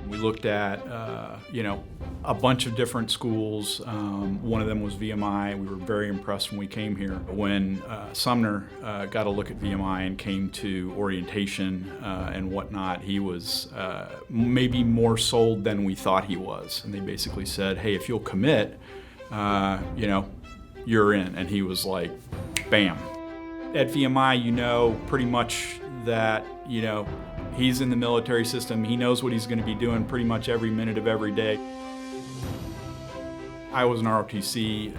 We looked at, a bunch of different schools. One of them was VMI. We were very impressed when we came here. When Sumner got a look at VMI and came to orientation and whatnot, he was maybe more sold than we thought he was. And they basically said, hey, if you'll commit, you're in. And he was like, bam. At VMI, pretty much that, he's in the military system. He knows what he's going to be doing pretty much every minute of every day. I was an ROTC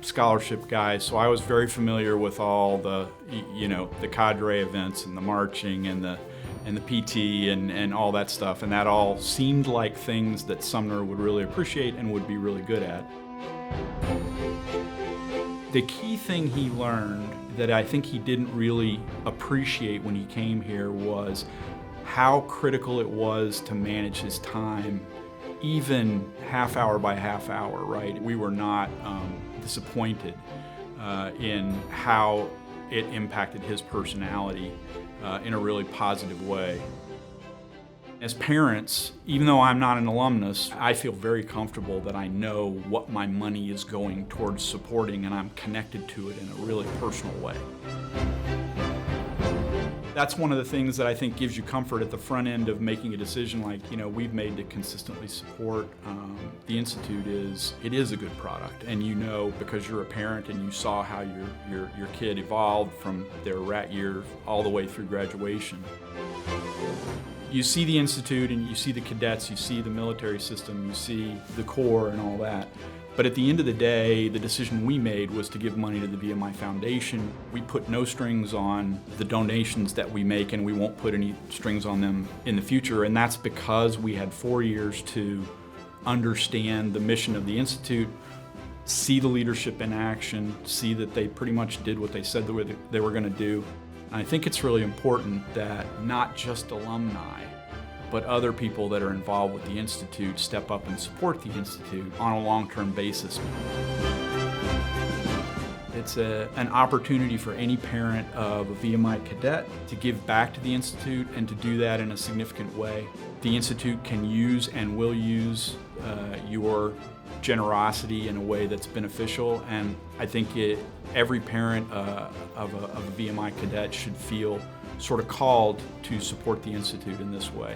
scholarship guy, so I was very familiar with all the, the cadre events and the marching and the PT and all that stuff. And that all seemed like things that Sumner would really appreciate and would be really good at. The key thing he learned that I think he didn't really appreciate when he came here was how critical it was to manage his time, even half hour by half hour, right? We were not disappointed in how it impacted his personality in a really positive way. As parents, even though I'm not an alumnus, I feel very comfortable that I know what my money is going towards supporting, and I'm connected to it in a really personal way. That's one of the things that I think gives you comfort at the front end of making a decision like, we've made to consistently support the Institute it is a good product. And because you're a parent and you saw how your kid evolved from their rat year all the way through graduation. You see the Institute and you see the cadets, you see the military system, you see the Corps and all that. But at the end of the day, the decision we made was to give money to the VMI Foundation. We put no strings on the donations that we make, and we won't put any strings on them in the future. And that's because we had 4 years to understand the mission of the Institute, see the leadership in action, see that they pretty much did what they said they were going to do. And I think it's really important that not just alumni, but other people that are involved with the Institute step up and support the Institute on a long-term basis. It's an opportunity for any parent of a VMI cadet to give back to the Institute and to do that in a significant way. The Institute can use and will use your generosity in a way that's beneficial, and I think every parent of a VMI cadet should feel sort of called to support the Institute in this way.